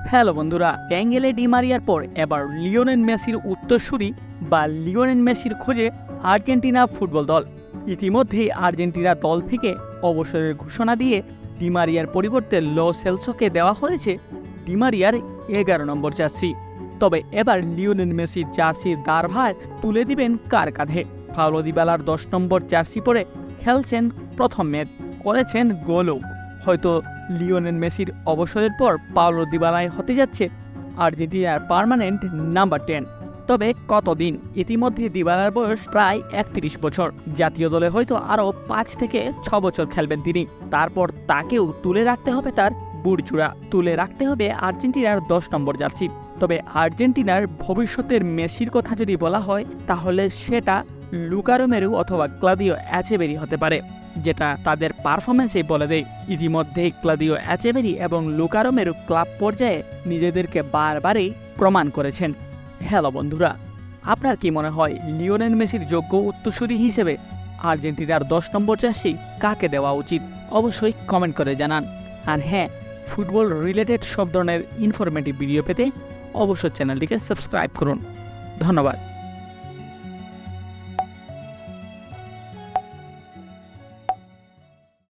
Hello বন্ধুরা, অ্যাঙ্গেলে D মারিয়ার পর এবার লিওনেল মেসির উত্তরসূরি বা লিওনেল মেসির খোঁজে আর্জেন্টিনা ফুটবল দল। ইতিমধ্যেই আর্জেন্টিনা দল থেকে অবসরের ঘোষণা দিয়ে ডি মারিয়ার পরিবর্তে লো সেলসোকে দেওয়া হয়েছে ডি মারিয়ার 11 নম্বর জার্সি। তবে এবার লিওনেল মেসির জার্সির দারভার তুলে দিবেন কার কাঁধে? পাওলো দিবালার 10 নম্বর জার্সি পরে খেলছেন প্রথম ম্যাচ, করেছেন গোলও। হয়তো লিওনেল মেসির অবসরের পর পাওলো দিবালাই হতে যাচ্ছে আর্জেন্টিনার পার্মানেন্ট নাম্বার 10। তবে কতদিন? ইতিমধ্যে দিবালার বয়স প্রায় 31 বছর। জাতীয় দলে হয়তো আরও 5 থেকে 6 বছর খেলবেন তিনি। তারপর তাকেও তুলে রাখতে হবে তার বুড়চূড়া, তুলে রাখতে হবে আর্জেন্টিনার 10 নম্বর জার্সি। তবে আর্জেন্টিনার ভবিষ্যতের মেসির কথা যদি বলা হয় তাহলে সেটা লুকা রোমেরো অথবা ক্লদিও এচেভেরি হতে পারে, যেটা তাদের পারফরমেন্সেই বলে দেয়। ইতিমধ্যেই ক্লদিও এচেভেরি এবং লুকা রোমেরো ক্লাব পর্যায়ে নিজেদেরকে বারবারই প্রমাণ করেছেন। হ্যালো বন্ধুরা, আপনার কি মনে হয় লিওনেল মেসির যোগ্য উত্তরসূরি হিসেবে আর্জেন্টিনার 10 নম্বর জার্সি কাকে দেওয়া উচিত? অবশ্যই কমেন্ট করে জানান। আর হ্যাঁ, ফুটবল রিলেটেড সব ধরনের ইনফরমেটিভ ভিডিও পেতে অবশ্যই চ্যানেলটিকে সাবস্ক্রাইব করুন। ধন্যবাদ।